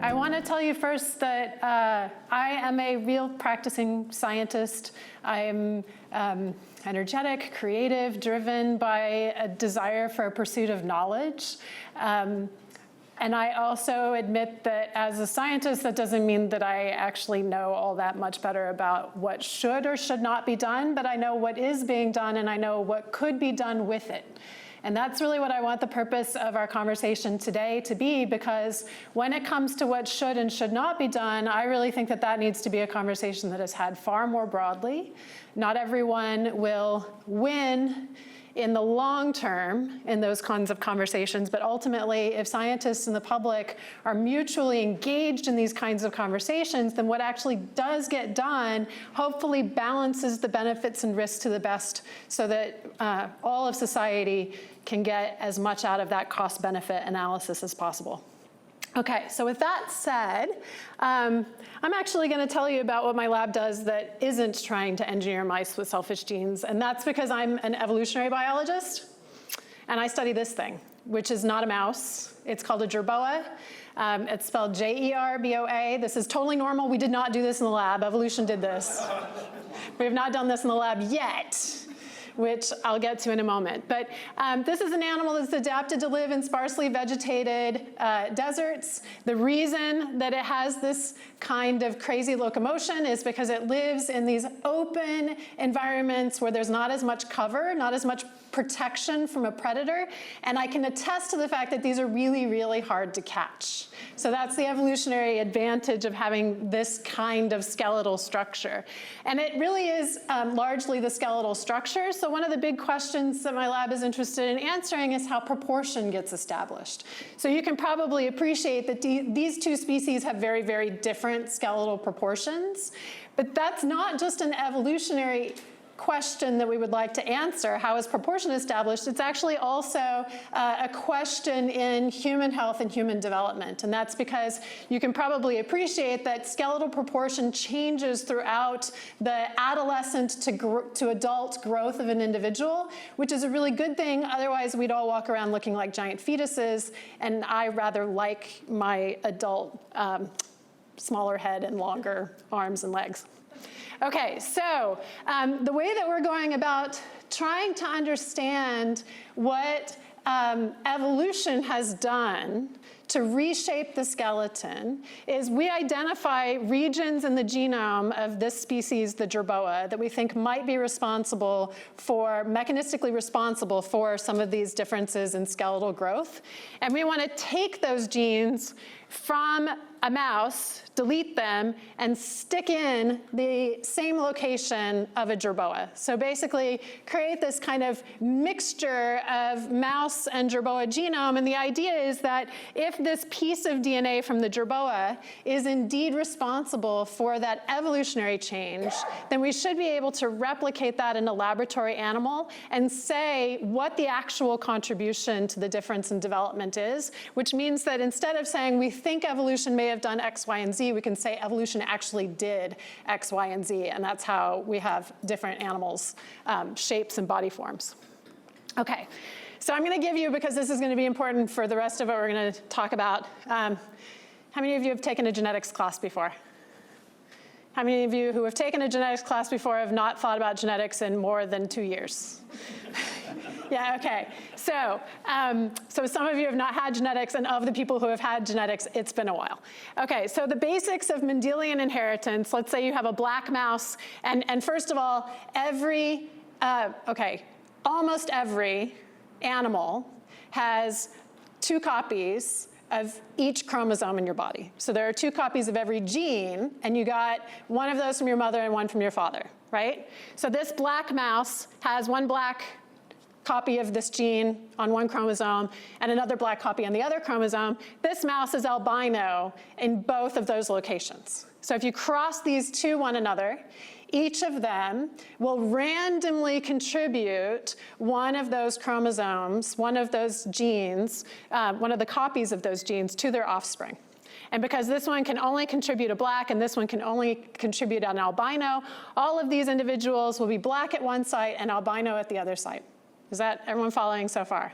I want to tell you first that I am a real practicing scientist. I'm energetic, creative, driven by a desire for a pursuit of knowledge. And I also admit that as a scientist, that doesn't mean that I actually know all that much better about what should or should not be done, but I know what is being done and I know what could be done with it. And that's really what I want the purpose of our conversation today to be, because when it comes to what should and should not be done, I really think that that needs to be a conversation that is had far more broadly. Not everyone will win in the long term in those kinds of conversations, but ultimately, if scientists and the public are mutually engaged in these kinds of conversations, then what actually does get done hopefully balances the benefits and risks to the best so that all of society can get as much out of that cost-benefit analysis as possible. Okay, so with that said, I'm actually going to tell you about what my lab does that isn't trying to engineer mice with selfish genes, and that's because I'm an evolutionary biologist, and I study this thing, which is not a mouse. It's called a jerboa. It's spelled J-E-R-B-O-A. This is totally normal. We did not do this in the lab. Evolution did this. We have not done this in the lab yet, which I'll get to in a moment. But this is an animal that's adapted to live in sparsely vegetated deserts. The reason that it has this kind of crazy locomotion is because it lives in these open environments where there's not as much cover, not as much protection from a predator. And I can attest to the fact that these are really, really hard to catch. So that's the evolutionary advantage of having this kind of skeletal structure. And it really is largely the skeletal structure. So one of the big questions that my lab is interested in answering is how proportion gets established. So you can probably appreciate that these two species have very, very different skeletal proportions. But that's not just an evolutionary question that we would like to answer, how is proportion established? It's actually also a question in human health and human development. And that's because you can probably appreciate that skeletal proportion changes throughout the adolescent to adult growth of an individual, which is a really good thing. Otherwise, we'd all walk around looking like giant fetuses. And I rather like my adult smaller head and longer arms and legs. Okay, so the way that we're going about trying to understand what evolution has done to reshape the skeleton is we identify regions in the genome of this species, the jerboa, that we think might be responsible for, mechanistically responsible for some of these differences in skeletal growth. And we want to take those genes from a mouse, delete them, and stick in the same location of a jerboa. So basically create this kind of mixture of mouse and jerboa genome. And the idea is that if this piece of DNA from the jerboa is indeed responsible for that evolutionary change, then we should be able to replicate that in a laboratory animal and say what the actual contribution to the difference in development is, which means that instead of saying we think evolution may have done X, Y, and Z, we can say evolution actually did X, Y, and Z, and that's how we have different animals' shapes and body forms. Okay, so I'm going to give you, because this is going to be important for the rest of what we're going to talk about, how many of you have taken a genetics class before? How many of you who have taken a genetics class before have not thought about genetics in more than 2 years? Yeah, okay. So some of you have not had genetics, and of the people who have had genetics, it's been a while. Okay, so the basics of Mendelian inheritance, let's say you have a black mouse, and first of all, almost every animal has 2 copies of each chromosome in your body. So there are 2 copies of every gene, and you got one of those from your mother and one from your father, right? So this black mouse has one black copy of this gene on one chromosome and another black copy on the other chromosome. This mouse is albino in both of those locations. So if you cross these to one another, each of them will randomly contribute one of those chromosomes, one of those genes, one of the copies of those genes to their offspring. And because this one can only contribute a black and this one can only contribute an albino, all of these individuals will be black at one site and albino at the other site. Is that everyone following so far?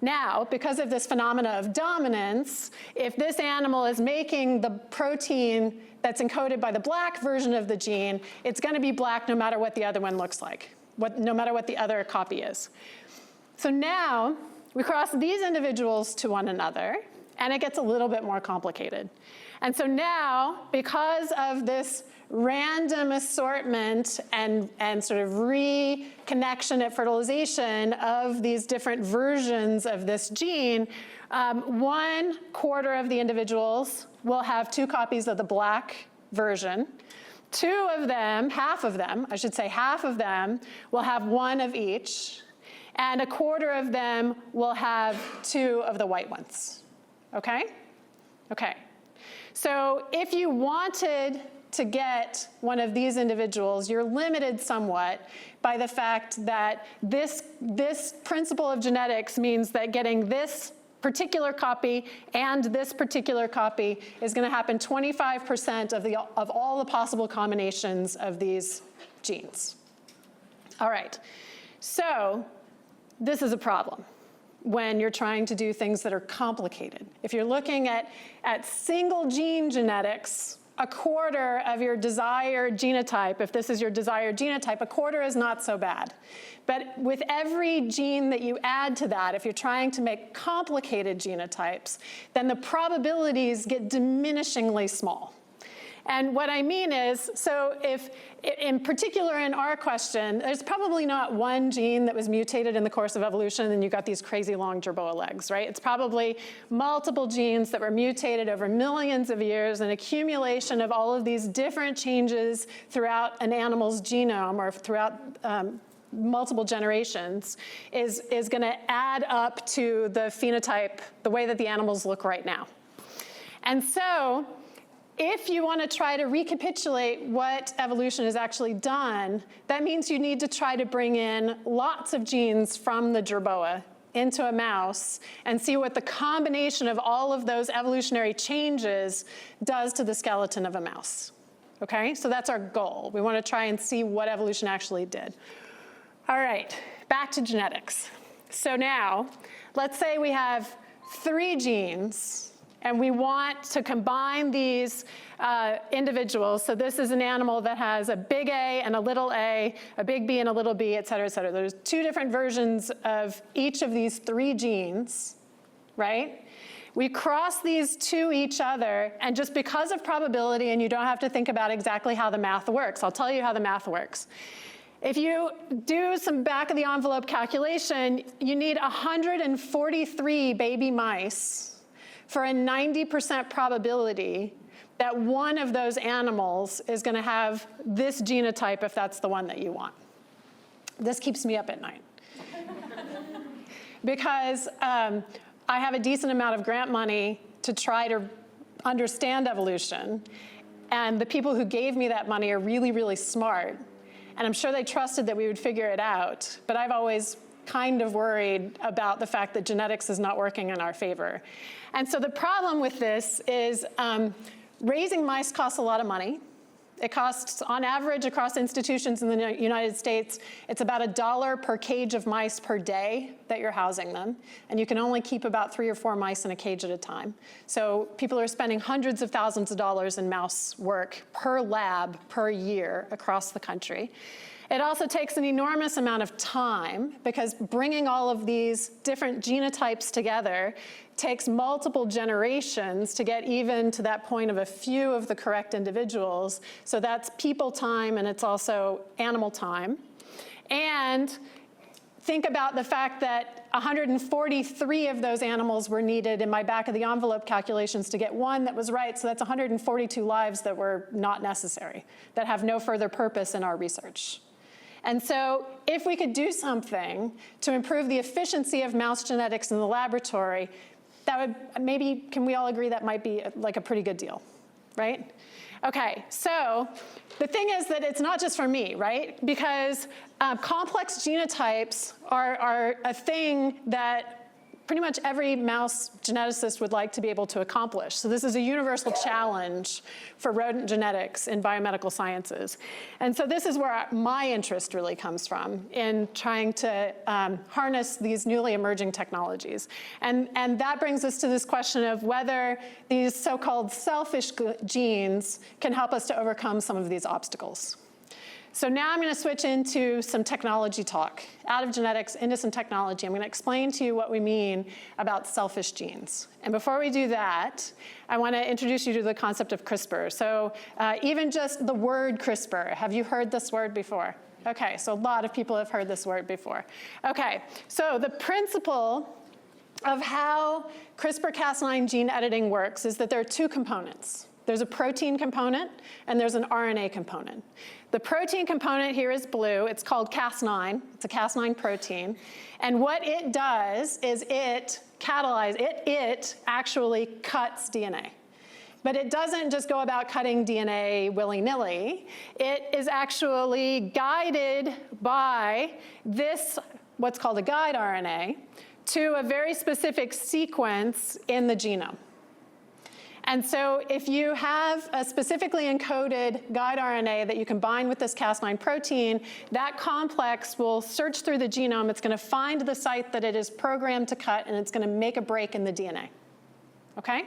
Now, because of this phenomena of dominance, if this animal is making the protein that's encoded by the black version of the gene, it's going to be black no matter what the other one looks like, no matter what the other copy is. So now we cross these individuals to one another, and it gets a little bit more complicated. And so now, because of this random assortment and sort of reconnection at fertilization of these different versions of this gene, 1/4 of the individuals will have 2 copies of the black version. 2 of them, half of them, I should say half of them, will have 1 of each, and 1/4 of them will have 2 of the white ones. Okay? Okay. So if you wanted to get one of these individuals, you're limited somewhat by the fact that this principle of genetics means that getting this particular copy and this particular copy is going to happen 25% of all the possible combinations of these genes. All right. So this is a problem when you're trying to do things that are complicated. If you're looking at single gene genetics, 1/4 of your desired genotype, if this is your desired genotype, 1/4 is not so bad. But with every gene that you add to that, if you're trying to make complicated genotypes, then the probabilities get diminishingly small. And what I mean is, so if, in particular in our question, there's probably not one gene that was mutated in the course of evolution and you got these crazy long jerboa legs, right? It's probably multiple genes that were mutated over millions of years, an accumulation of all of these different changes throughout an animal's genome or throughout multiple generations is going to add up to the phenotype, the way that the animals look right now. And so, if you want to try to recapitulate what evolution has actually done, that means you need to try to bring in lots of genes from the jerboa into a mouse and see what the combination of all of those evolutionary changes does to the skeleton of a mouse. Okay, so that's our goal. We want to try and see what evolution actually did. All right, back to genetics. So now, let's say we have 3 genes, and we want to combine these individuals. So this is an animal that has a big A and a little a big B and a little b, et cetera, et cetera. There's 2 different versions of each of these 3 genes, right? We cross these to each other, and just because of probability, and you don't have to think about exactly how the math works, I'll tell you how the math works. If you do some back-of-the-envelope calculation, you need 143 baby mice for a 90% probability that one of those animals is going to have this genotype if that's the one that you want. This keeps me up at night. Because I have a decent amount of grant money to try to understand evolution, and the people who gave me that money are really, really smart, and I'm sure they trusted that we would figure it out, but I've always kind of worried about the fact that genetics is not working in our favor. And so the problem with this is raising mice costs a lot of money. It costs, on average, across institutions in the United States, it's about $1 per cage of mice per day that you're housing them. And you can only keep about 3 or 4 mice in a cage at a time. So people are spending hundreds of thousands of dollars in mouse work per lab per year across the country. It also takes an enormous amount of time, because bringing all of these different genotypes together takes multiple generations to get even to that point of a few of the correct individuals. So that's people time, and it's also animal time. And think about the fact that 143 of those animals were needed in my back-of-the-envelope calculations to get one that was right. So that's 142 lives that were not necessary, that have no further purpose in our research. And so if we could do something to improve the efficiency of mouse genetics in the laboratory, that would maybe, can we all agree that might be like a pretty good deal, right? Okay, so the thing is that it's not just for me, right? Because complex genotypes are a thing that pretty much every mouse geneticist would like to be able to accomplish. So this is a universal challenge for rodent genetics in biomedical sciences. And so this is where my interest really comes from, in trying to harness these newly emerging technologies. And that brings us to this question of whether these so-called selfish genes can help us to overcome some of these obstacles. So now I'm going to switch into some technology talk, out of genetics into some technology. I'm going to explain to you what we mean about selfish genes. And before we do that, I want to introduce you to the concept of CRISPR. So even just the word CRISPR, have you heard this word before? Okay, so a lot of people have heard this word before. Okay, so the principle of how CRISPR-Cas9 gene editing works is that there are two components. There's a protein component, and there's an RNA component. The protein component here is blue. It's called Cas9. It's a Cas9 protein. And what it does is it actually cuts DNA. But it doesn't just go about cutting DNA willy-nilly. It is actually guided by this, what's called a guide RNA, to a very specific sequence in the genome. And so if you have a specifically encoded guide RNA that you combine with this Cas9 protein, that complex will search through the genome. It's going to find the site that it is programmed to cut, and it's going to make a break in the DNA. Okay?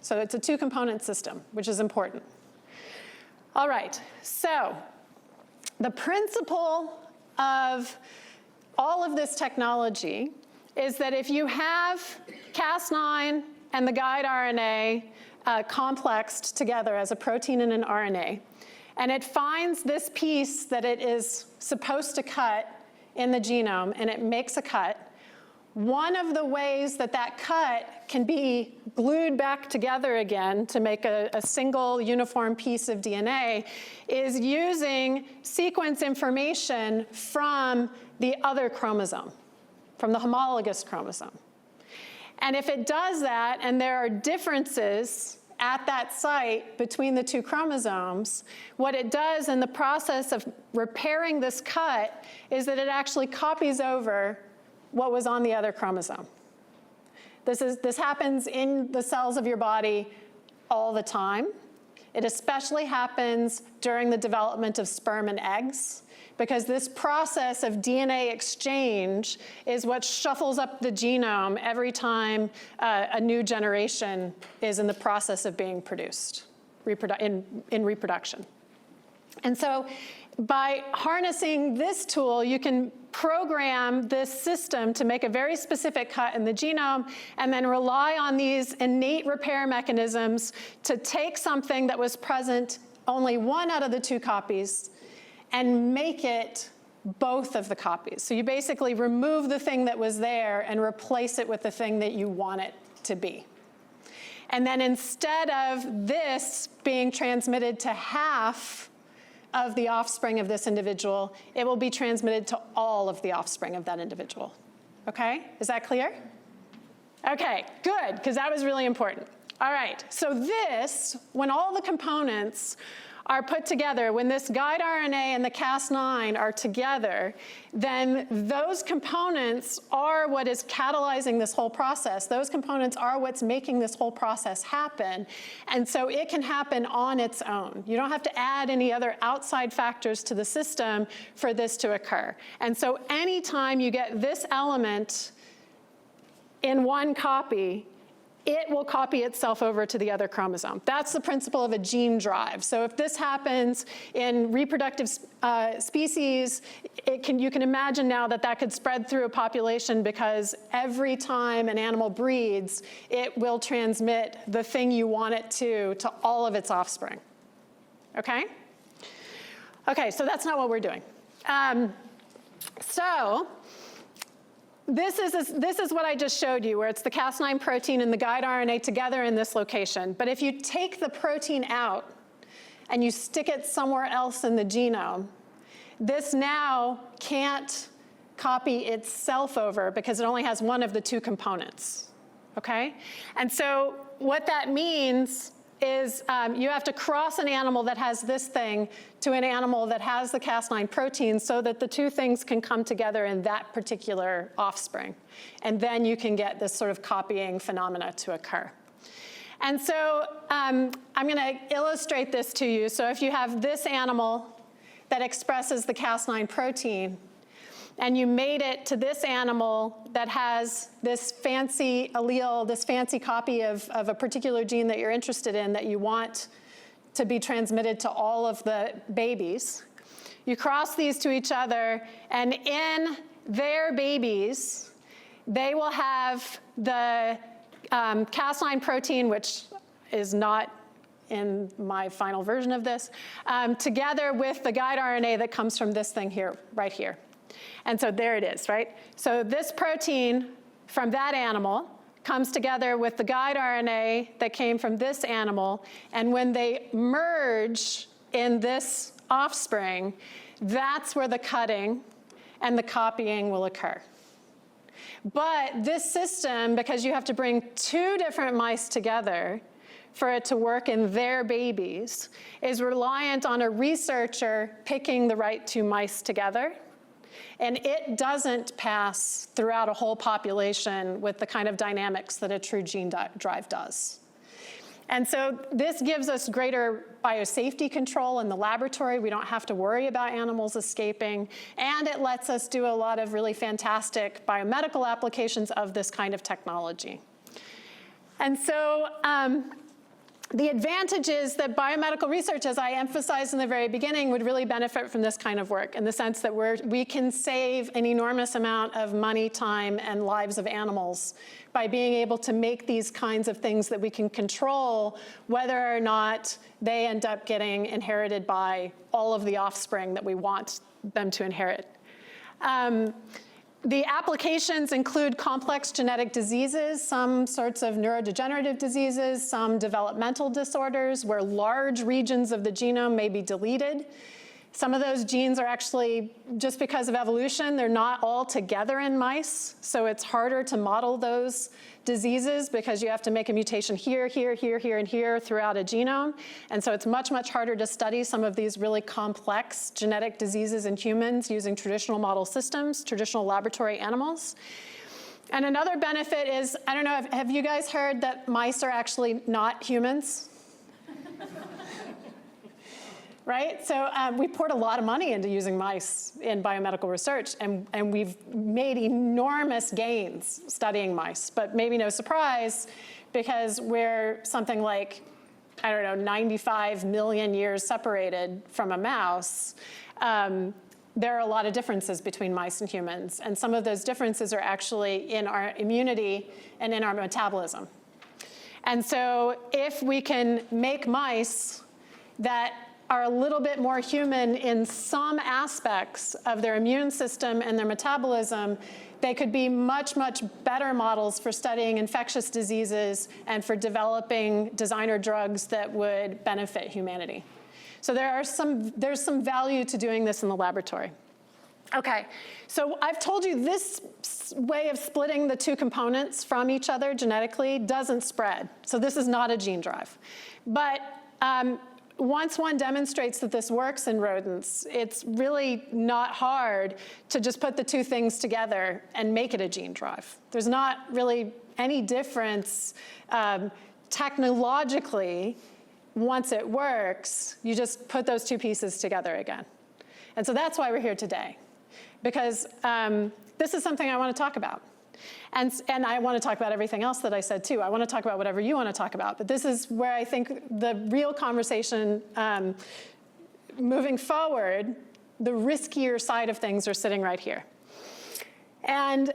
So it's a two-component system, which is important. All right. So the principle of all of this technology is that if you have Cas9 and the guide RNA complexed together as a protein and an RNA, and it finds this piece that it is supposed to cut in the genome, and it makes a cut, one of the ways that that cut can be glued back together again to make a single uniform piece of DNA is using sequence information from the other chromosome, from the homologous chromosome. And if it does that, and there are differences at that site between the two chromosomes, what it does in the process of repairing this cut is that it actually copies over what was on the other chromosome. This happens in the cells of your body all the time. It especially happens during the development of sperm and eggs, because this process of DNA exchange is what shuffles up the genome every time a new generation is in the process of being produced in reproduction. And so by harnessing this tool, you can program this system to make a very specific cut in the genome and then rely on these innate repair mechanisms to take something that was present only one out of the two copies and make it both of the copies. So you basically remove the thing that was there and replace it with the thing that you want it to be. And then instead of this being transmitted to half of the offspring of this individual, it will be transmitted to all of the offspring of that individual. Okay? Is that clear? Okay, good, because that was really important. All right, so this, when all the components are put together, when this guide RNA and the Cas9 are together, then those components are what is catalyzing this whole process. Those components are what's making this whole process happen. And so it can happen on its own. You don't have to add any other outside factors to the system for this to occur. And so anytime you get this element in one copy, it will copy itself over to the other chromosome. That's the principle of a gene drive. So if this happens in reproductive species, you can imagine now that that could spread through a population, because every time an animal breeds, it will transmit the thing you want it to all of its offspring. Okay? Okay, so that's not what we're doing. This is what I just showed you, where it's the Cas9 protein and the guide RNA together in this location. But if you take the protein out and you stick it somewhere else in the genome, this now can't copy itself over because it only has one of the two components. Okay? And so what that means is you have to cross an animal that has this thing to an animal that has the Cas9 protein so that the two things can come together in that particular offspring. And then you can get this sort of copying phenomena to occur. And so I'm going to illustrate this to you. So if you have this animal that expresses the Cas9 protein, and you made it to this animal that has this fancy allele, this fancy copy of a particular gene that you're interested in that you want to be transmitted to all of the babies. You cross these to each other, and in their babies, they will have the Cas9 protein, which is not in my final version of this, together with the guide RNA that comes from this thing here, right here. And so there it is, right? So this protein from that animal comes together with the guide RNA that came from this animal, and when they merge in this offspring, that's where the cutting and the copying will occur. But this system, because you have to bring two different mice together for it to work in their babies, is reliant on a researcher picking the right two mice together. And it doesn't pass throughout a whole population with the kind of dynamics that a true gene drive does. And so this gives us greater biosafety control in the laboratory. We don't have to worry about animals escaping. And it lets us do a lot of really fantastic biomedical applications of this kind of technology. And so the advantage is that biomedical research, as I emphasized in the very beginning, would really benefit from this kind of work in the sense that we can save an enormous amount of money, time, and lives of animals by being able to make these kinds of things that we can control whether or not they end up getting inherited by all of the offspring that we want them to inherit. The applications include complex genetic diseases, some sorts of neurodegenerative diseases, some developmental disorders where large regions of the genome may be deleted. Some of those genes are actually, just because of evolution, they're not all together in mice, so it's harder to model those diseases because you have to make a mutation here, here, here, here, and here throughout a genome. And so it's much, much harder to study some of these really complex genetic diseases in humans using traditional model systems, traditional laboratory animals. And another benefit is, I don't know, have you guys heard that mice are actually not humans? Right? So we poured a lot of money into using mice in biomedical research, and we've made enormous gains studying mice. But maybe no surprise, because we're something like, I don't know, 95 million years separated from a mouse. There are a lot of differences between mice and humans, and some of those differences are actually in our immunity and in our metabolism. And so if we can make mice that are a little bit more human in some aspects of their immune system and their metabolism, they could be much, much better models for studying infectious diseases and for developing designer drugs that would benefit humanity. So there's some value to doing this in the laboratory. Okay, so I've told you this way of splitting the two components from each other genetically doesn't spread. So this is not a gene drive. But once one demonstrates that this works in rodents, it's really not hard to just put the two things together and make it a gene drive. There's not really any difference technologically. Once it works, you just put those two pieces together again. And so that's why we're here today, because this is something I want to talk about. And I want to talk about everything else that I said, too. I want to talk about whatever you want to talk about. But this is where I think the real conversation moving forward, the riskier side of things are sitting right here. And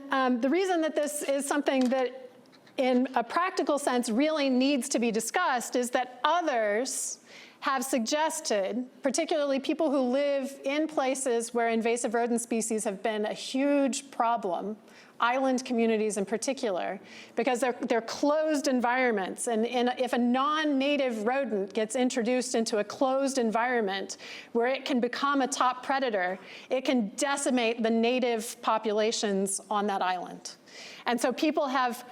the reason that this is something that, in a practical sense, really needs to be discussed is that others have suggested, particularly people who live in places where invasive rodent species have been a huge problem, island communities in particular, because they're closed environments. And if a non-native rodent gets introduced into a closed environment where it can become a top predator, it can decimate the native populations on that island. And so people have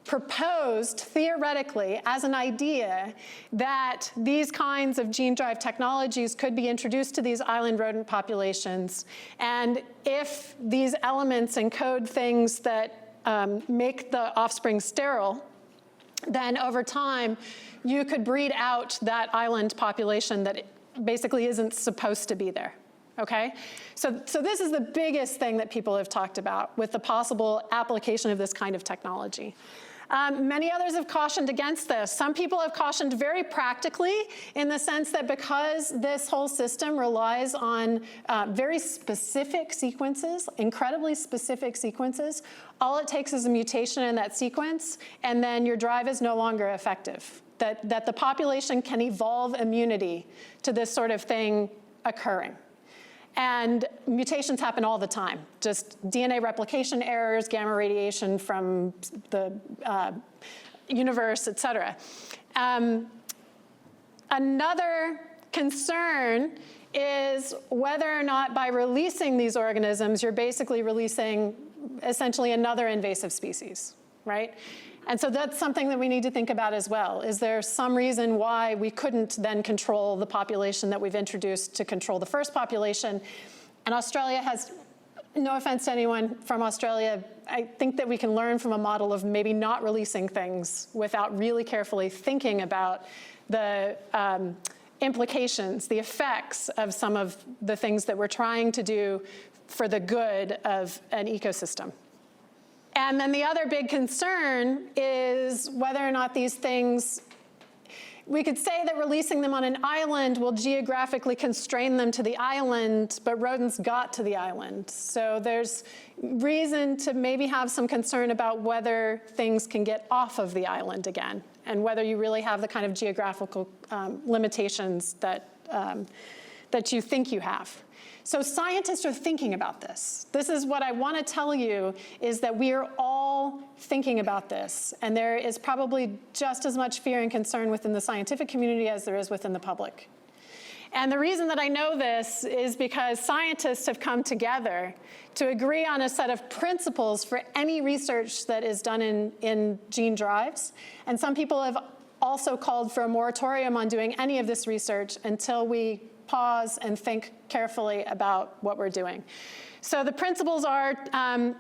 proposed theoretically as an idea that these kinds of gene drive technologies could be introduced to these island rodent populations. And if these elements encode things that make the offspring sterile, then over time, you could breed out that island population that basically isn't supposed to be there. Okay? So this is the biggest thing that people have talked about with the possible application of this kind of technology. Many others have cautioned against this. Some people have cautioned very practically in the sense that because this whole system relies on very specific sequences, incredibly specific sequences, all it takes is a mutation in that sequence, and then your drive is no longer effective. That the population can evolve immunity to this sort of thing occurring. And mutations happen all the time, just DNA replication errors, gamma radiation from the universe, et cetera. Another concern is whether or not by releasing these organisms, you're basically releasing essentially another invasive species, right? And so that's something that we need to think about as well. Is there some reason why we couldn't then control the population that we've introduced to control the first population? And Australia has, no offense to anyone from Australia, I think that we can learn from a model of maybe not releasing things without really carefully thinking about the implications, the effects of some of the things that we're trying to do for the good of an ecosystem. And then the other big concern is whether or not these things, we could say that releasing them on an island will geographically constrain them to the island, but rodents got to the island. So there's reason to maybe have some concern about whether things can get off of the island again, and whether you really have the kind of geographical limitations that you think you have. So scientists are thinking about this. This is what I want to tell you, is that we are all thinking about this. And there is probably just as much fear and concern within the scientific community as there is within the public. And the reason that I know this is because scientists have come together to agree on a set of principles for any research that is done in gene drives. And some people have also called for a moratorium on doing any of this research until we pause and think carefully about what we're doing. So the principles are,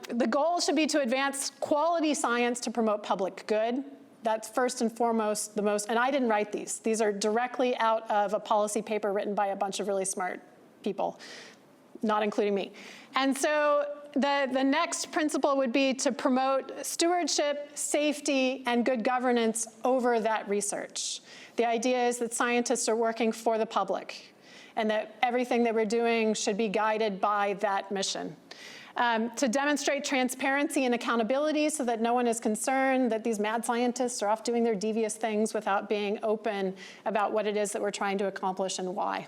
the goal should be to advance quality science to promote public good. That's first and foremost the most, and I didn't write these. These are directly out of a policy paper written by a bunch of really smart people, not including me. And so the next principle would be to promote stewardship, safety, and good governance over that research. The idea is that scientists are working for the public, and that everything that we're doing should be guided by that mission. To demonstrate transparency and accountability so that no one is concerned that these mad scientists are off doing their devious things without being open about what it is that we're trying to accomplish and why.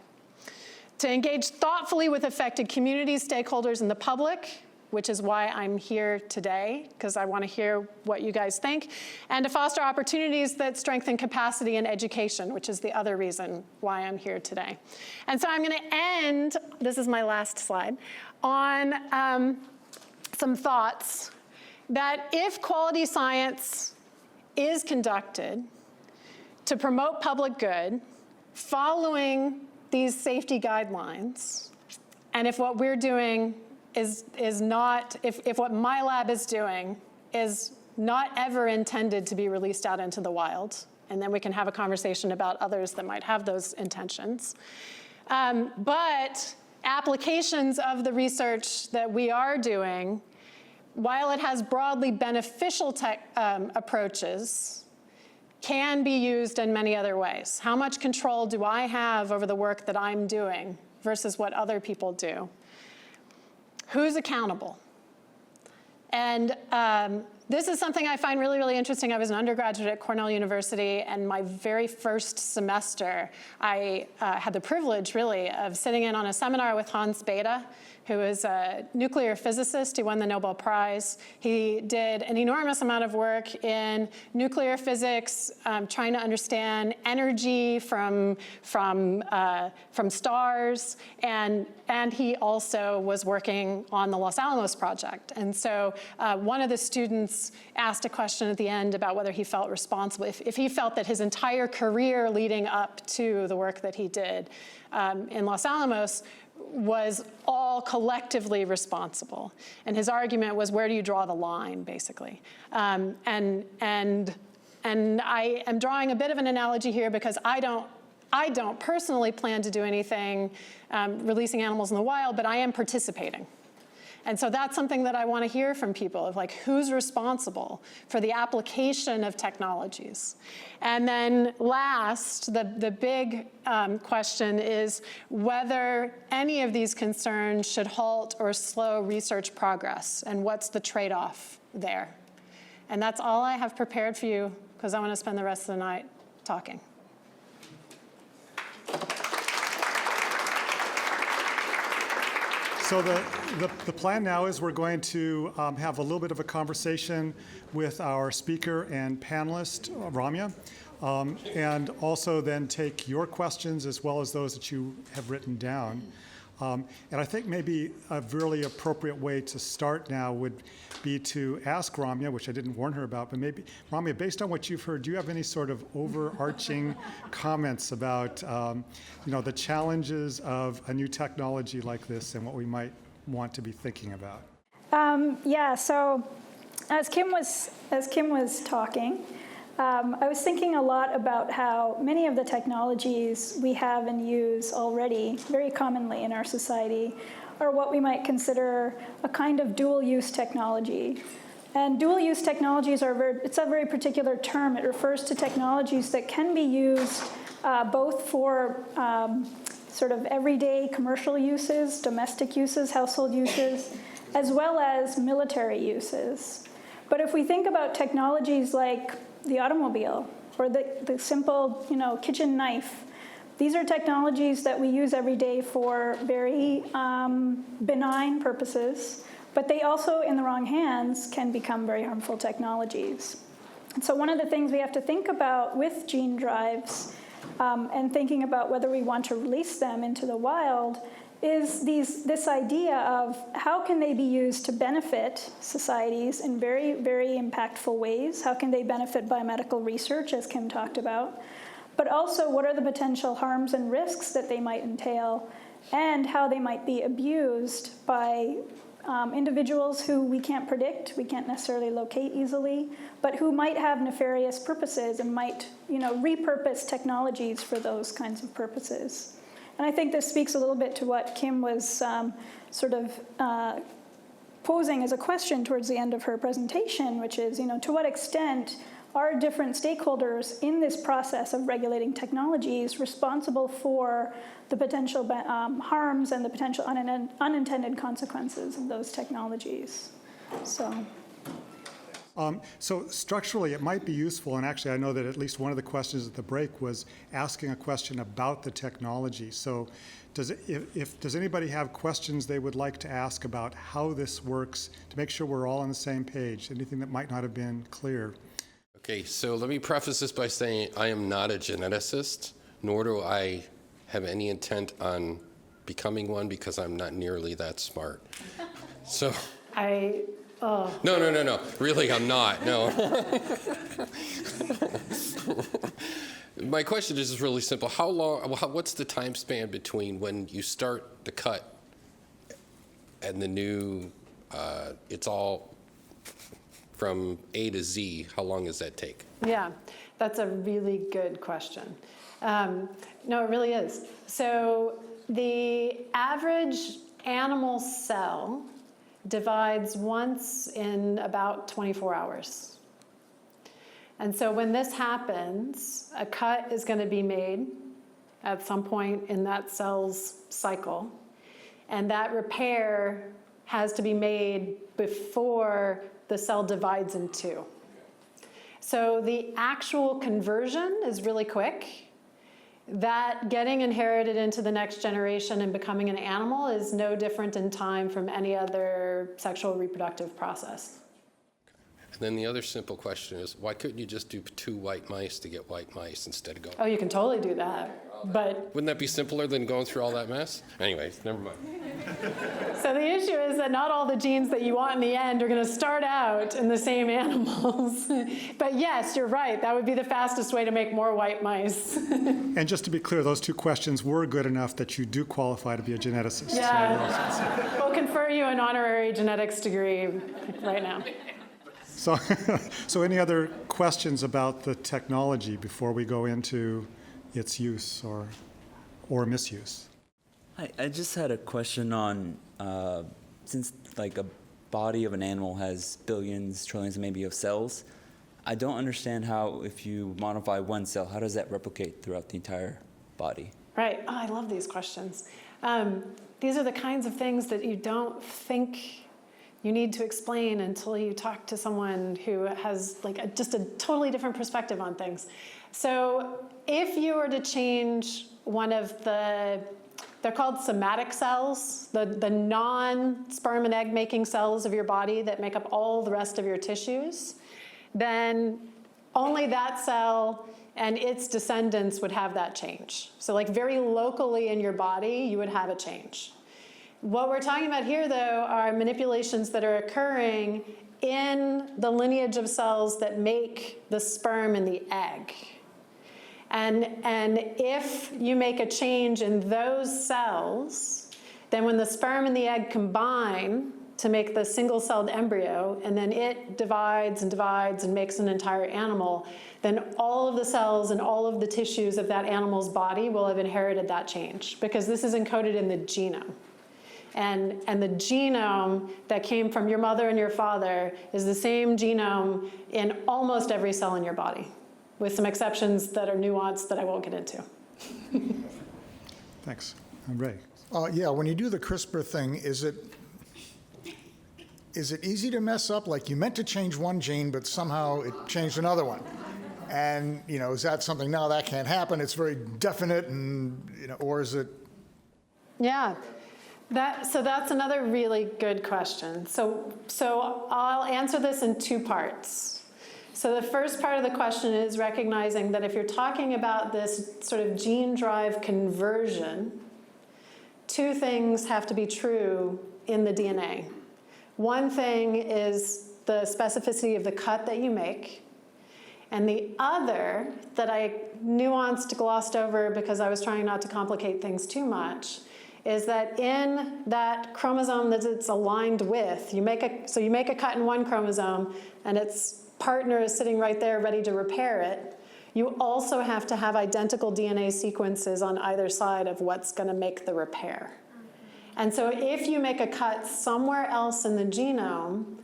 To engage thoughtfully with affected communities, stakeholders, and the public, which is why I'm here today, because I want to hear what you guys think, and to foster opportunities that strengthen capacity and education, which is the other reason why I'm here today. And so I'm going to end, this is my last slide, on some thoughts that if quality science is conducted to promote public good, following these safety guidelines, and if what we're doing is not, if what my lab is doing is not ever intended to be released out into the wild, and then we can have a conversation about others that might have those intentions. But applications of the research that we are doing, while it has broadly beneficial approaches, can be used in many other ways. How much control do I have over the work that I'm doing versus what other people do? Who's accountable? And this is something I find really, really interesting. I was an undergraduate at Cornell University, and my very first semester, I had the privilege, really, of sitting in on a seminar with Hans Bethe, who is a nuclear physicist. He won the Nobel Prize. He did an enormous amount of work in nuclear physics, trying to understand energy from stars, and he also was working on the Los Alamos project. And so one of the students was asked a question at the end about whether he felt responsible, if he felt that his entire career leading up to the work that he did in Los Alamos was all collectively responsible. And his argument was, where do you draw the line, basically? And I am drawing a bit of an analogy here because I don't personally plan to do anything releasing animals in the wild, but I am participating. And so that's something that I want to hear from people, of like, who's responsible for the application of technologies? And then last, the big question is whether any of these concerns should halt or slow research progress, and what's the trade-off there? And that's all I have prepared for you, because I want to spend the rest of the night talking. So the plan now is we're going to have a little bit of a conversation with our speaker and panelist, Ramya, and also then take your questions as well as those that you have written down. And I think maybe a really appropriate way to start now would be to ask Ramya, which I didn't warn her about, but maybe, Ramya, based on what you've heard, do you have any sort of overarching comments about the challenges of a new technology like this and what we might want to be thinking about? Yeah, so as Kim was talking, I was thinking a lot about how many of the technologies we have and use already very commonly in our society are what we might consider a kind of dual-use technology. And dual-use technologies it's a very particular term. It refers to technologies that can be used both for sort of everyday commercial uses, domestic uses, household uses, as well as military uses. But if we think about technologies like the automobile or the simple, kitchen knife, these are technologies that we use every day for very benign purposes, but they also, in the wrong hands, can become very harmful technologies. And so one of the things we have to think about with gene drives and thinking about whether we want to release them into the wild is this idea of how can they be used to benefit societies in very, very impactful ways? How can they benefit biomedical research, as Kim talked about? But also, what are the potential harms and risks that they might entail, and how they might be abused by individuals who we can't predict, we can't necessarily locate easily, but who might have nefarious purposes and might repurpose technologies for those kinds of purposes. And I think this speaks a little bit to what Kim was posing as a question towards the end of her presentation, which is, to what extent are different stakeholders in this process of regulating technologies responsible for the potential harms and the potential unintended consequences of those technologies? So structurally, it might be useful, and actually I know that at least one of the questions at the break was asking a question about the technology. So does anybody have questions they would like to ask about how this works to make sure we're all on the same page? Anything that might not have been clear? Okay, so let me preface this by saying I am not a geneticist, nor do I have any intent on becoming one because I'm not nearly that smart. So No. Really, I'm not. No. My question is just really simple. What's the time span between when you start the cut and the new, it's all from A to Z? How long does that take? Yeah, that's a really good question. No, it really is. So the average animal cell divides once in about 24 hours. And so when this happens, a cut is going to be made at some point in that cell's cycle, and that repair has to be made before the cell divides in two. So the actual conversion is really quick. That getting inherited into the next generation and becoming an animal is no different in time from any other sexual reproductive process. And then the other simple question is, why couldn't you just do 2 white mice to get white mice instead of going? Oh, you can totally do that. But Wouldn't that be simpler than going through all that mess? Anyway, never mind. so the issue is that not all the genes that you want in the end are going to start out in the same animals. But yes, you're right. That would be the fastest way to make more white mice. And just to be clear, those 2 questions were good enough that you do qualify to be a geneticist. Yeah. We'll confer you an honorary genetics degree right now. So any other questions about the technology before we go into its use or misuse? I just had a question on, since like a body of an animal has billions, trillions maybe of cells, I don't understand how if you modify one cell, how does that replicate throughout the entire body? Right. Oh, I love these questions. These are the kinds of things that you don't think you need to explain until you talk to someone who has like just a totally different perspective on things. So if you were to change one of they're called somatic cells, the non-sperm and egg making cells of your body that make up all the rest of your tissues, then only that cell and its descendants would have that change. So like very locally in your body, you would have a change. What we're talking about here, though, are manipulations that are occurring in the lineage of cells that make the sperm and the egg. And if you make a change in those cells, then when the sperm and the egg combine to make the single-celled embryo, and then it divides and divides and makes an entire animal, then all of the cells and all of the tissues of that animal's body will have inherited that change, because this is encoded in the genome. And the genome that came from your mother and your father is the same genome in almost every cell in your body, with some exceptions that are nuanced that I won't get into. Thanks. And Ray. Yeah, when you do the CRISPR thing, is it easy to mess up? Like you meant to change one gene, but somehow it changed another one. And, is that something, no, that can't happen, it's very definite, and, or is it? Yeah. So that's another really good question. So I'll answer this in 2 parts. So the first part of the question is recognizing that if you're talking about this sort of gene drive conversion, 2 things have to be true in the DNA. One thing is the specificity of the cut that you make. And the other that I nuanced, glossed over because I was trying not to complicate things too much, is that in that chromosome that it's aligned with, you make a cut in one chromosome and its partner is sitting right there ready to repair it. You also have to have identical DNA sequences on either side of what's going to make the repair. And so if you make a cut somewhere else in the genome,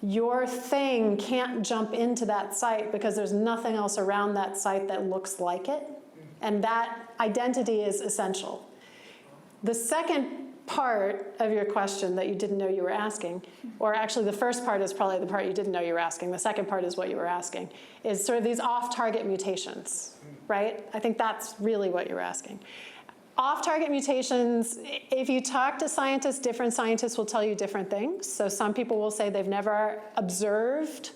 your thing can't jump into that site because there's nothing else around that site that looks like it. And that identity is essential. The second part of your question that you didn't know you were asking, or actually the first part is probably the part you didn't know you were asking, the second part is what you were asking, is sort of these off-target mutations, right? I think that's really what you were asking. Off-target mutations, if you talk to scientists, different scientists will tell you different things. So some people will say they've never observed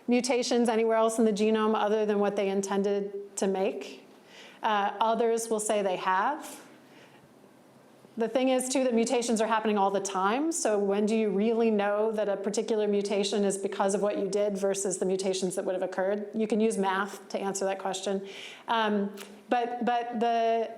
mutations anywhere else in the genome other than what they intended to make. Others will say they have. The thing is, too, that mutations are happening all the time. So when do you really know that a particular mutation is because of what you did versus the mutations that would have occurred? You can use math to answer that question. But the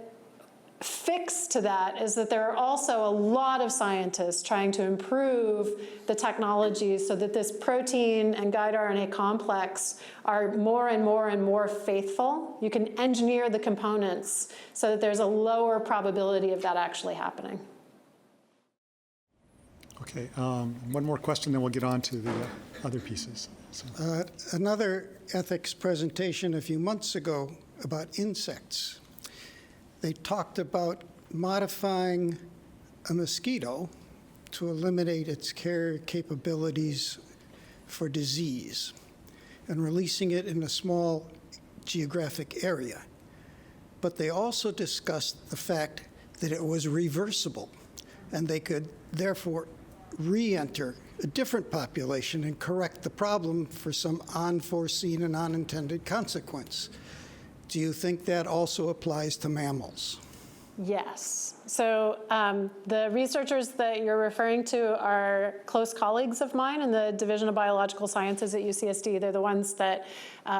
fix to that is that there are also a lot of scientists trying to improve the technologies so that this protein and guide RNA complex are more and more and more faithful. You can engineer the components so that there's a lower probability of that actually happening. Okay, one more question, then we'll get on to the other pieces. So. Another ethics presentation a few months ago about insects. They talked about modifying a mosquito to eliminate its carrier capabilities for disease and releasing it in a small geographic area. But they also discussed the fact that it was reversible and they could therefore re-enter a different population and correct the problem for some unforeseen and unintended consequence. Do you think that also applies to mammals? Yes. So the researchers that you're referring to are close colleagues of mine in the Division of Biological Sciences at UCSD. They're the ones that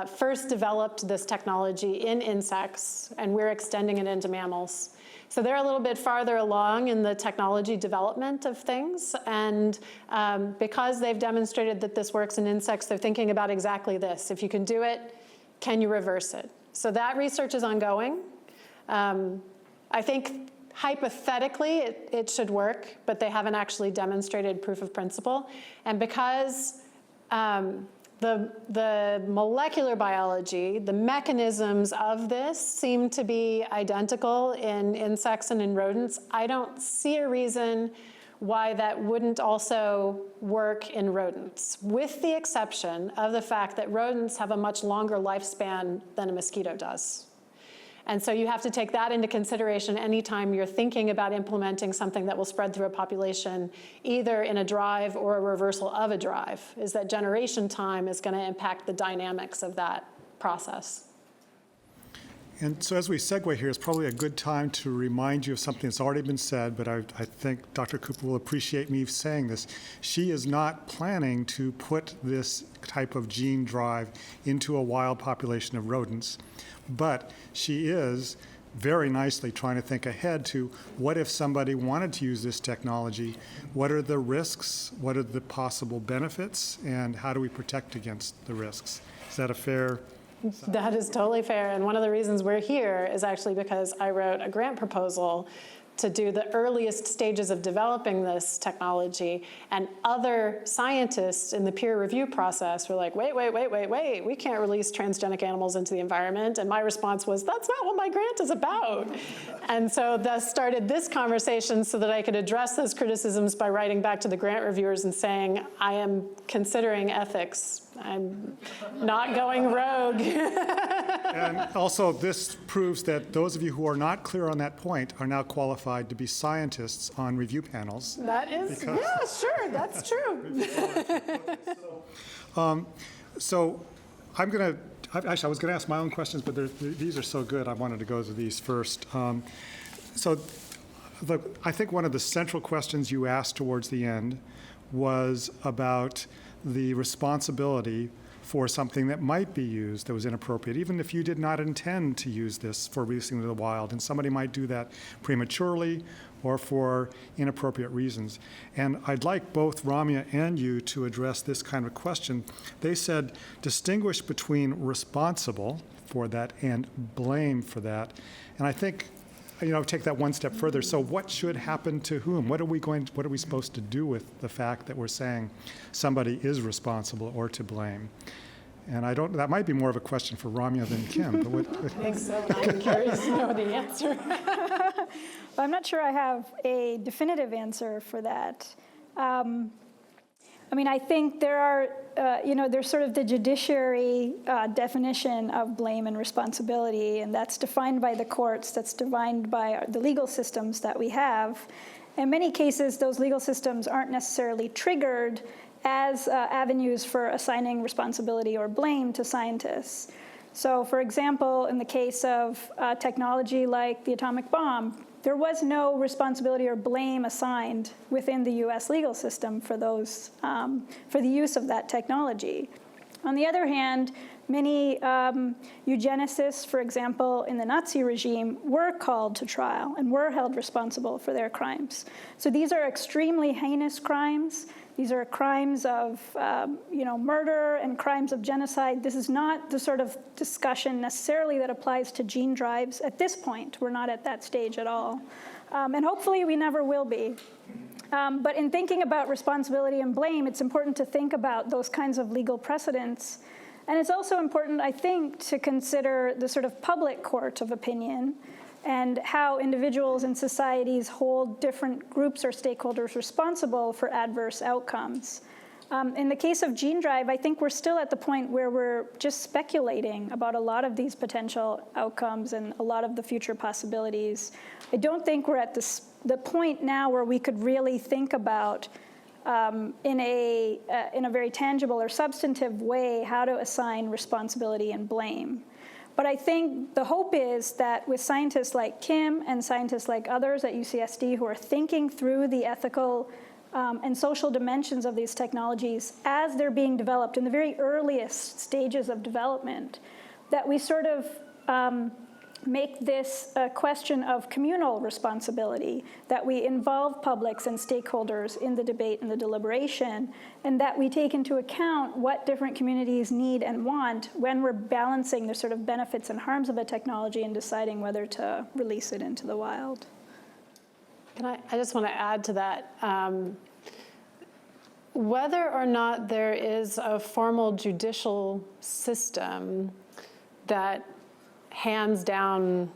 first developed this technology in insects, and we're extending it into mammals. So they're a little bit farther along in the technology development of things, and because they've demonstrated that this works in insects, they're thinking about exactly this. If you can do it, can you reverse it? So that research is ongoing. I think hypothetically it should work, but they haven't actually demonstrated proof of principle. And because the molecular biology, the mechanisms of this seem to be identical in insects and in rodents, I don't see a reason why that wouldn't also work in rodents, with the exception of the fact that rodents have a much longer lifespan than a mosquito does. And so you have to take that into consideration anytime you're thinking about implementing something that will spread through a population, either in a drive or a reversal of a drive, is that generation time is going to impact the dynamics of that process. And so as we segue here, it's probably a good time to remind you of something that's already been said, but I think Dr. Cooper will appreciate me saying this. She is not planning to put this type of gene drive into a wild population of rodents, but she is very nicely trying to think ahead to what if somebody wanted to use this technology, what are the risks, what are the possible benefits, and how do we protect against the risks? Is that a fair? That is totally fair, and one of the reasons we're here is actually because I wrote a grant proposal to do the earliest stages of developing this technology, and other scientists in the peer review process were like, wait, we can't release transgenic animals into the environment, and my response was, that's not what my grant is about. And so thus started this conversation so that I could address those criticisms by writing back to the grant reviewers and saying, I am considering ethics. I'm not going rogue. And also, this proves that those of you who are not clear on that point are now qualified to be scientists on review panels. That is, yeah, sure, that's true. So I'm going to, actually, I was going to ask my own questions, but these are so good, I wanted to go to these first. So I think one of the central questions you asked towards the end was about the responsibility for something that might be used that was inappropriate, even if you did not intend to use this for releasing into the wild. And somebody might do that prematurely or for inappropriate reasons. And I'd like both Ramya and you to address this kind of question. They said, distinguish between responsible for that and blame for that. And I think, take that one step further. So what should happen to whom? What are we supposed to do with the fact that we're saying somebody is responsible or to blame? And that might be more of a question for Ramya than Kim. But I think so. I'm curious to know the answer. Well, I'm not sure I have a definitive answer for that. I think there are, there's sort of the judiciary definition of blame and responsibility, and that's defined by the courts, that's defined by the legal systems that we have. In many cases, those legal systems aren't necessarily triggered as avenues for assigning responsibility or blame to scientists. So, for example, in the case of technology like the atomic bomb, there was no responsibility or blame assigned within the U.S. legal system for those, for the use of that technology. On the other hand, many eugenicists, for example, in the Nazi regime, were called to trial and were held responsible for their crimes. So these are extremely heinous crimes. These are crimes of murder and crimes of genocide. This is not the sort of discussion necessarily that applies to gene drives at this point. We're not at that stage at all. And hopefully we never will be. But in thinking about responsibility and blame, it's important to think about those kinds of legal precedents. And it's also important, I think, to consider the sort of public court of opinion and how individuals and societies hold different groups or stakeholders responsible for adverse outcomes. In the case of gene drive, I think we're still at the point where we're just speculating about a lot of these potential outcomes and a lot of the future possibilities. I don't think we're at the point now where we could really think about in a very tangible or substantive way how to assign responsibility and blame. But I think the hope is that with scientists like Kim and scientists like others at UCSD who are thinking through the ethical and social dimensions of these technologies as they're being developed in the very earliest stages of development, that we sort of make this a question of communal responsibility, that we involve publics and stakeholders in the debate and the deliberation, and that we take into account what different communities need and want when we're balancing the sort of benefits and harms of a technology and deciding whether to release it into the wild. I just want to add to that. Whether or not there is a formal judicial system that hands down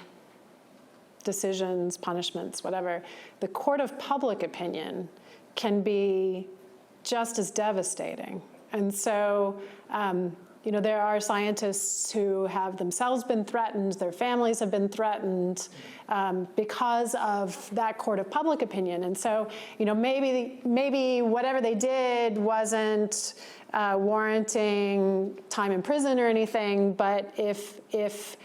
decisions, punishments, whatever, the court of public opinion can be just as devastating. And so, there are scientists who have themselves been threatened, their families have been threatened because of that court of public opinion. And so, maybe whatever they did wasn't warranting time in prison or anything, but if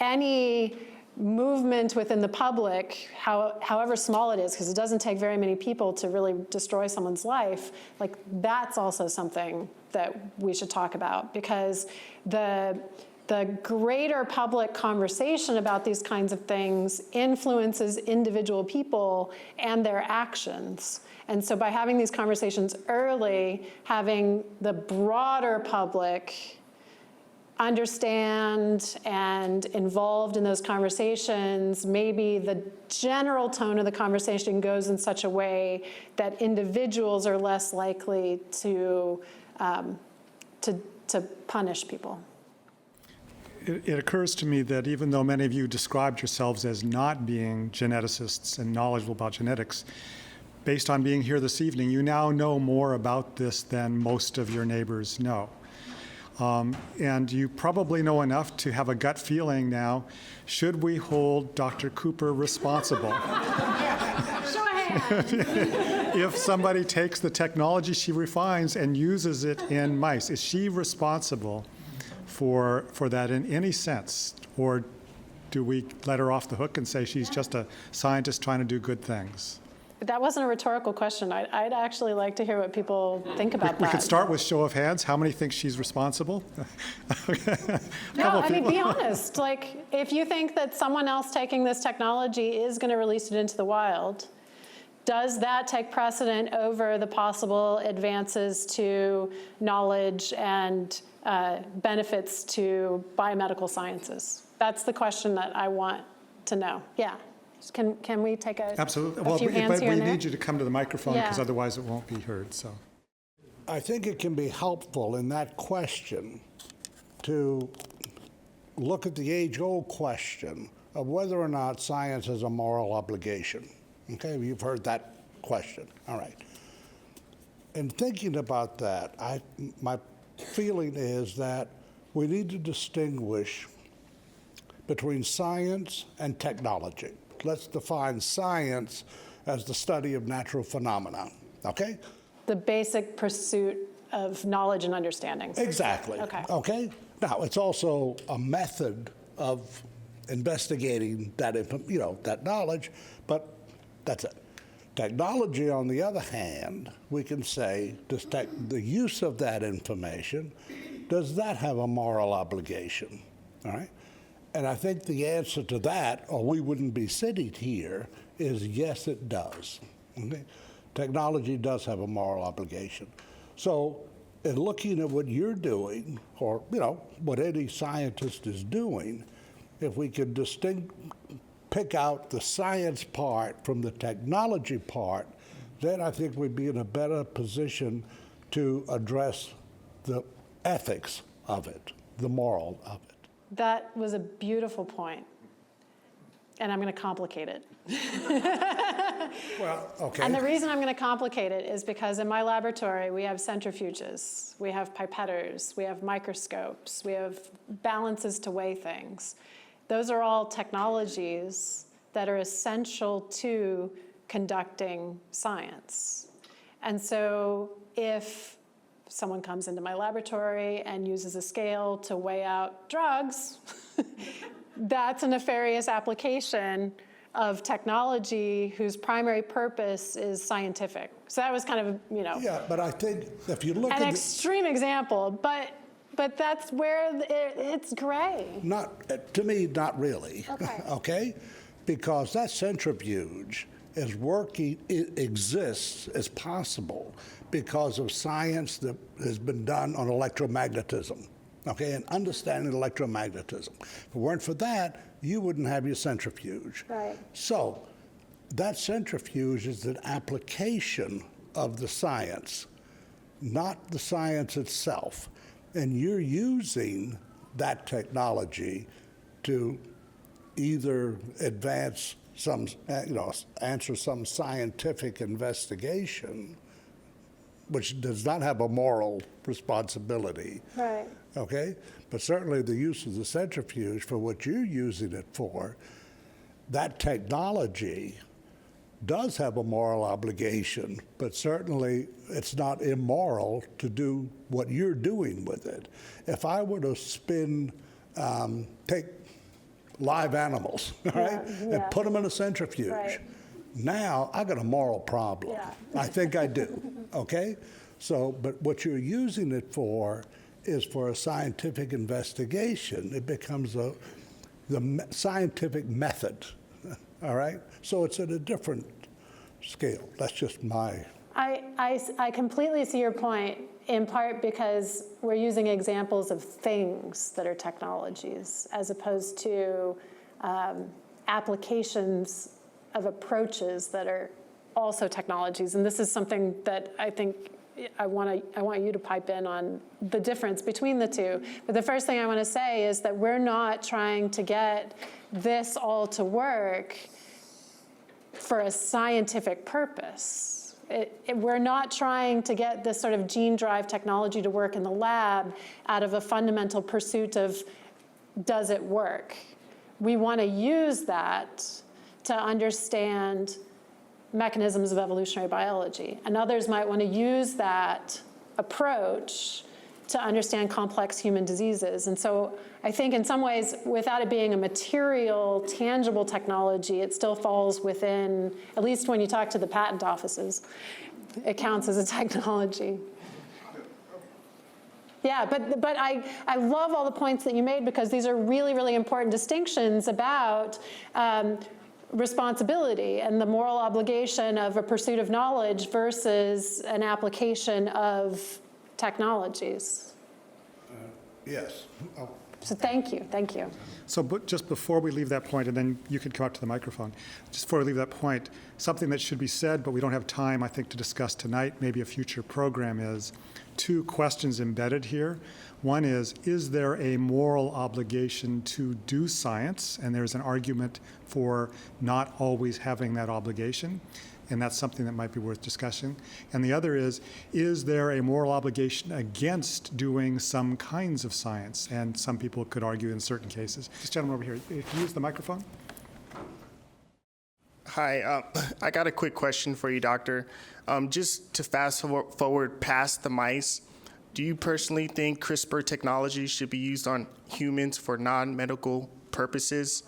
any movement within the public, however small it is, because it doesn't take very many people to really destroy someone's life, like that's also something that we should talk about, because the greater public conversation about these kinds of things influences individual people and their actions. And so by having these conversations early, having the broader public understand and involved in those conversations, maybe the general tone of the conversation goes in such a way that individuals are less likely to punish people. It occurs to me that even though many of you described yourselves as not being geneticists and knowledgeable about genetics, based on being here this evening, you now know more about this than most of your neighbors know. And you probably know enough to have a gut feeling now, should we hold Dr. Cooper responsible? Show of hands. If somebody takes the technology she refines and uses it in mice, is she responsible for that in any sense? Or do we let her off the hook and say she's just a scientist trying to do good things? That wasn't a rhetorical question. I'd actually like to hear what people think about that. We could start with show of hands. How many think she's responsible? No, be honest. Like, if you think that someone else taking this technology is going to release it into the wild, does that take precedent over the possible advances to knowledge and benefits to biomedical sciences? That's the question that I want to know. Yeah. Can we take Absolutely. a few hands but here we and there? need you to come to the microphone because Yeah. otherwise it won't be heard. So, I think it can be helpful in that question to look at the age-old question of whether or not science has a moral obligation. Okay, you've heard that question. All right. In thinking about that, my feeling is that we need to distinguish between science and technology. Let's define science as the study of natural phenomena, okay? The basic pursuit of knowledge and understanding. Exactly. Okay. Okay? Now, it's also a method of investigating that, that knowledge, but that's it. Technology, on the other hand, we can say, the use of that information, does that have a moral obligation? All right? And I think the answer to that, or we wouldn't be sitting here, is yes, it does. Okay? Technology does have a moral obligation. So in looking at what you're doing, or what any scientist is doing, if we could pick out the science part from the technology part, then I think we'd be in a better position to address the ethics of it, the moral of it. That was a beautiful point, and I'm going to complicate it. Well, okay. And the reason I'm going to complicate it is because in my laboratory, we have centrifuges, we have pipetters, we have microscopes, we have balances to weigh things. Those are all technologies that are essential to conducting science. And so if someone comes into my laboratory and uses a scale to weigh out drugs, that's a nefarious application of technology whose primary purpose is scientific. So that was kind of, Yeah, but I think if you look an at extreme example, but that's where it's gray. to me, not really. Okay. Okay? Because that centrifuge is working, it exists as possible because of science that has been done on electromagnetism. Okay, and understanding electromagnetism. If it weren't for that, you wouldn't have your centrifuge. Right. So that centrifuge is an application of the science, not the science itself. And you're using that technology to either advance some, answer some scientific investigation, which does not have a moral responsibility. Right. Okay? But certainly the use of the centrifuge for what you're using it for, that technology does have a moral obligation, but certainly it's not immoral to do what you're doing with it. If I were to take live animals, right, and put them in a centrifuge, Right. now I got a moral problem. Yeah. I think I do, okay? So, but what you're using it for is for a scientific investigation. It becomes the scientific method, all right? So it's at a different scale. That's just my... I completely see your point, in part because we're using examples of things that are technologies as opposed to applications of approaches that are also technologies. And this is something that I think I want you to pipe in on the difference between the two. But the first thing I want to say is that we're not trying to get this all to work for a scientific purpose. We're not trying to get this sort of gene drive technology to work in the lab out of a fundamental pursuit of, does it work? We want to use that to understand mechanisms of evolutionary biology. And others might want to use that approach to understand complex human diseases. And so I think in some ways, without it being a material, tangible technology, it still falls within, at least when you talk to the patent offices, it counts as a technology. Yeah, but I love all the points that you made because these are really, really important distinctions about responsibility and the moral obligation of a pursuit of knowledge versus an application of technologies. Yes. Oh. So thank you. So just before we leave that point, and then you can come up to the microphone, just before we leave that point, something that should be said, but we don't have time, I think, to discuss tonight, maybe a future program, is 2 questions embedded here. One is there a moral obligation to do science? And there's an argument for not always having that obligation. And that's something that might be worth discussing. And the other is there a moral obligation against doing some kinds of science? And some people could argue in certain cases. This gentleman over here, if you use the microphone. Hi, I got a quick question for you, Doctor. Just to fast forward past the mice, do you personally think CRISPR technology should be used on humans for non-medical purposes?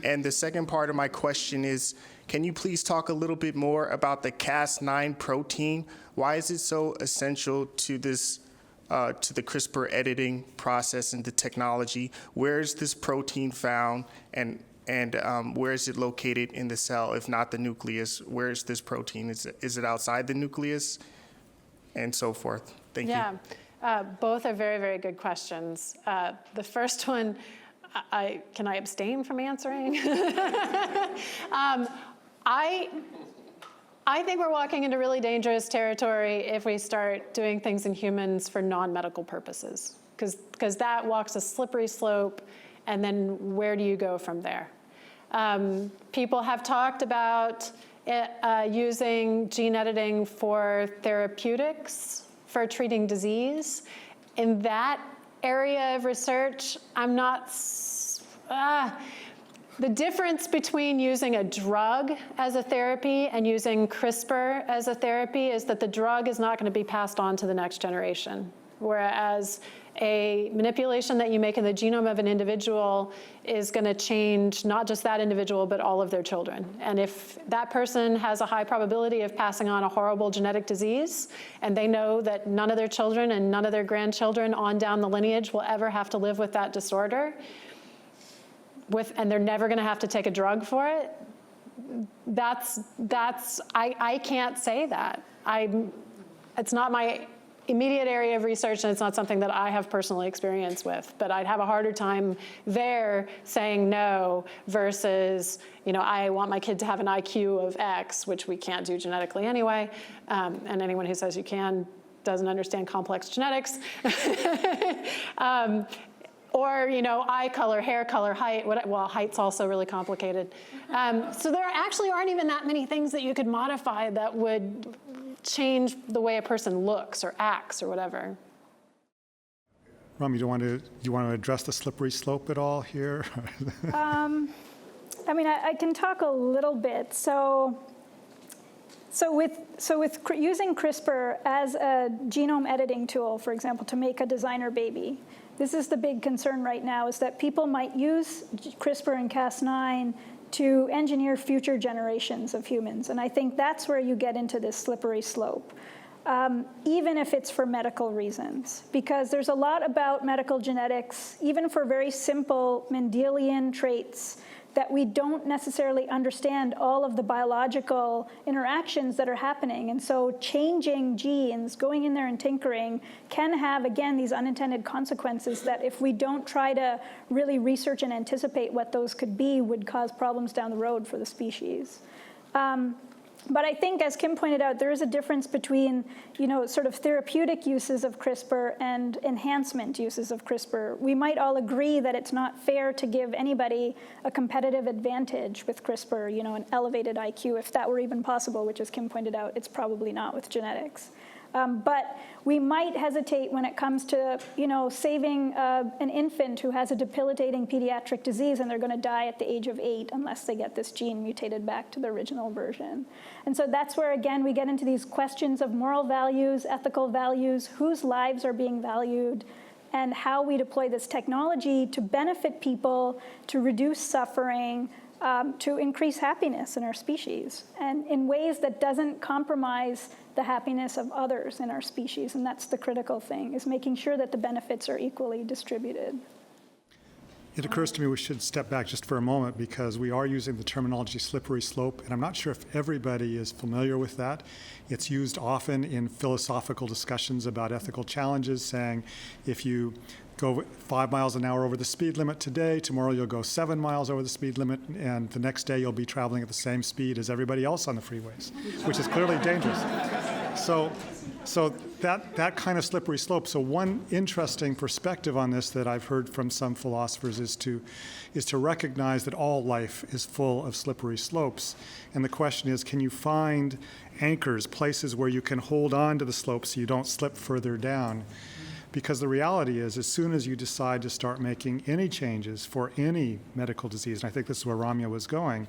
And the second part of my question is, can you please talk a little bit more about the Cas9 protein? Why is it so essential to this, to the CRISPR editing process and the technology? Where is this protein found, and where is it located in the cell? If not the nucleus, where is this protein? Is it outside the nucleus, and so forth? Thank you. Yeah, both are very, very good questions. The first one, can I abstain from answering? I think we're walking into really dangerous territory if we start doing things in humans for non-medical purposes, because that walks a slippery slope, and then where do you go from there? People have talked about using gene editing for therapeutics, for treating disease. In that area of research, I'm not, The difference between using a drug as a therapy and using CRISPR as a therapy is that the drug is not going to be passed on to the next generation, whereas a manipulation that you make in the genome of an individual is going to change not just that individual, but all of their children. And if that person has a high probability of passing on a horrible genetic disease, and they know that none of their children and none of their grandchildren on down the lineage will ever have to live with that disorder, and they're never going to have to take a drug for it, I can't say that. It's not my immediate area of research, and it's not something that I have personal experience with. But I'd have a harder time there saying no versus, I want my kid to have an IQ of X, which we can't do genetically anyway. And anyone who says you can doesn't understand complex genetics. Or, eye color, hair color, height. Well, height's also really complicated. So there actually aren't even that many things that you could modify that would change the way a person looks or acts or whatever. Rami, do you want to address the slippery slope at all here? I can talk a little bit. So with using CRISPR as a genome editing tool, for example, to make a designer baby, this is the big concern right now, is that people might use CRISPR and Cas9 to engineer future generations of humans. And I think that's where you get into this slippery slope, even if it's for medical reasons. Because there's a lot about medical genetics, even for very simple Mendelian traits, that we don't necessarily understand all of the biological interactions that are happening. And so changing genes, going in there and tinkering, can have, again, these unintended consequences that if we don't try to really research and anticipate what those could be, would cause problems down the road for the species. But I think, as Kim pointed out, there is a difference between, sort of therapeutic uses of CRISPR and enhancement uses of CRISPR. We might all agree that it's not fair to give anybody a competitive advantage with CRISPR, an elevated IQ, if that were even possible, which, as Kim pointed out, it's probably not with genetics. But we might hesitate when it comes to, saving an infant who has a debilitating pediatric disease and they're going to die at the age of 8 unless they get this gene mutated back to the original version. And so that's where, again, we get into these questions of moral values, ethical values, whose lives are being valued, and how we deploy this technology to benefit people, to reduce suffering, to increase happiness in our species, and in ways that doesn't compromise the happiness of others in our species. And that's the critical thing, is making sure that the benefits are equally distributed. It occurs to me we should step back just for a moment, because we are using the terminology slippery slope, and I'm not sure if everybody is familiar with that. It's used often in philosophical discussions about ethical challenges, saying if you go 5 miles an hour over the speed limit today, tomorrow you'll go 7 miles over the speed limit, and the next day you'll be traveling at the same speed as everybody else on the freeways, which is clearly dangerous. So that kind of slippery slope. So one interesting perspective on this that I've heard from some philosophers is to recognize that all life is full of slippery slopes. And the question is, can you find anchors, places where you can hold on to the slope so you don't slip further down? Because the reality is, as soon as you decide to start making any changes for any medical disease, and I think this is where Ramya was going,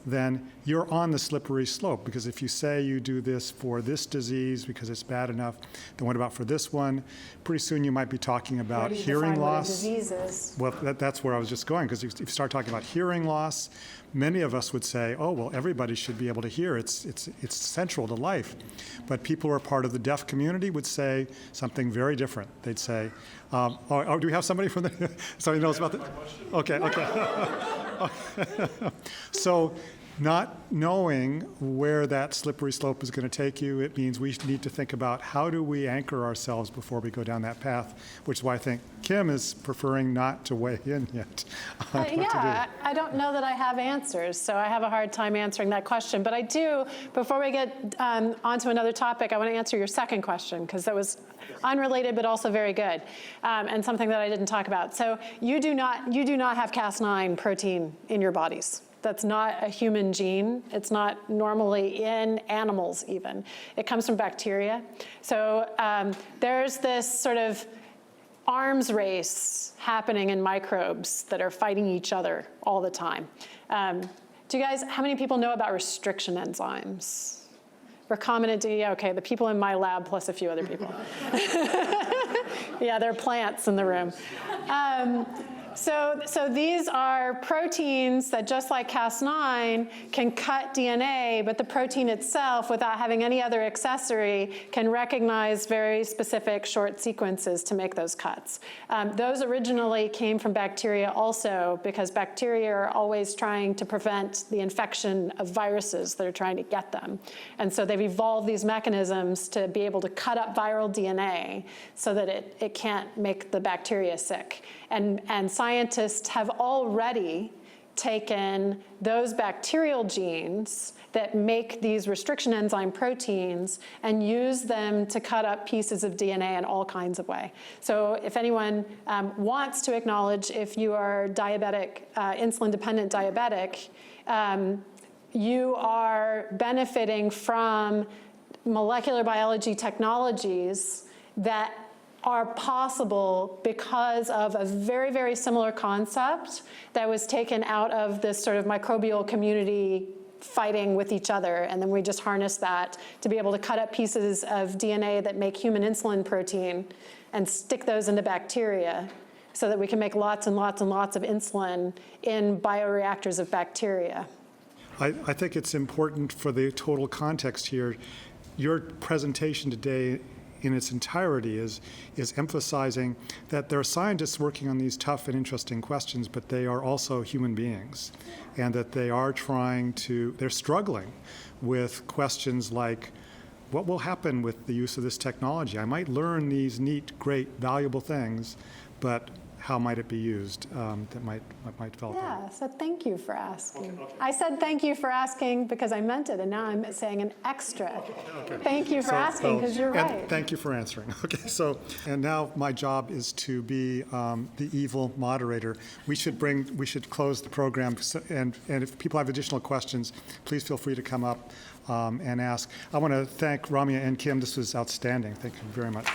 then you're on the slippery slope. Because if you say you do this for this disease because it's bad enough, then what about for this one? Pretty soon you might be talking about hearing loss. Well, that's where I was just going, because if you start talking about hearing loss, many of us would say, oh, well, everybody should be able to hear. It's central to life. But people who are part of the deaf community would say something very different. They'd say, do we have somebody from the, somebody knows about that? Okay. So not knowing where that slippery slope is going to take you, it means we need to think about how do we anchor ourselves before we go down that path, which is why I think Kim is preferring not to weigh in yet. I don't know that I have answers, so I have a hard time answering that question. But I do, before we get onto another topic, I want to answer your second question, because that was unrelated but also very good, and something that I didn't talk about. So you do not have Cas9 protein in your bodies. That's not a human gene. It's not normally in animals even. It comes from bacteria. So there's this sort of arms race happening in microbes that are fighting each other all the time. Do you guys, how many people know about restriction enzymes? Recombinant DNA, okay, the people in my lab plus a few other people. Yeah, there are plants in the room. So these are proteins that, just like Cas9, can cut DNA, but the protein itself, without having any other accessory, can recognize very specific short sequences to make those cuts. Those originally came from bacteria also, because bacteria are always trying to prevent the infection of viruses that are trying to get them. And so they've evolved these mechanisms to be able to cut up viral DNA so that it can't make the bacteria sick. And scientists have already taken those bacterial genes that make these restriction enzyme proteins and use them to cut up pieces of DNA in all kinds of ways. So if anyone wants to acknowledge, if you are diabetic, insulin-dependent diabetic, you are benefiting from molecular biology technologies that are possible because of a very, very similar concept that was taken out of this sort of microbial community fighting with each other, and then we just harness that to be able to cut up pieces of DNA that make human insulin protein and stick those into bacteria so that we can make lots and lots and lots of insulin in bioreactors of bacteria. I think it's important for the total context here. Your presentation today in its entirety is emphasizing that there are scientists working on these tough and interesting questions, but they are also human beings, and that they are they're struggling with questions like, what will happen with the use of this technology? I might learn these neat, great, valuable things, but how might it be used that might develop? Yeah, so thank you for asking. Okay. I said thank you for asking because I meant it, and now I'm saying an extra. Okay. Thank you for asking, because you're right. And thank you for answering. Okay, and now my job is to be the evil moderator. We should close the program, and if people have additional questions, please feel free to come up and ask. I want to thank Ramya and Kim. This was outstanding. Thank you very much.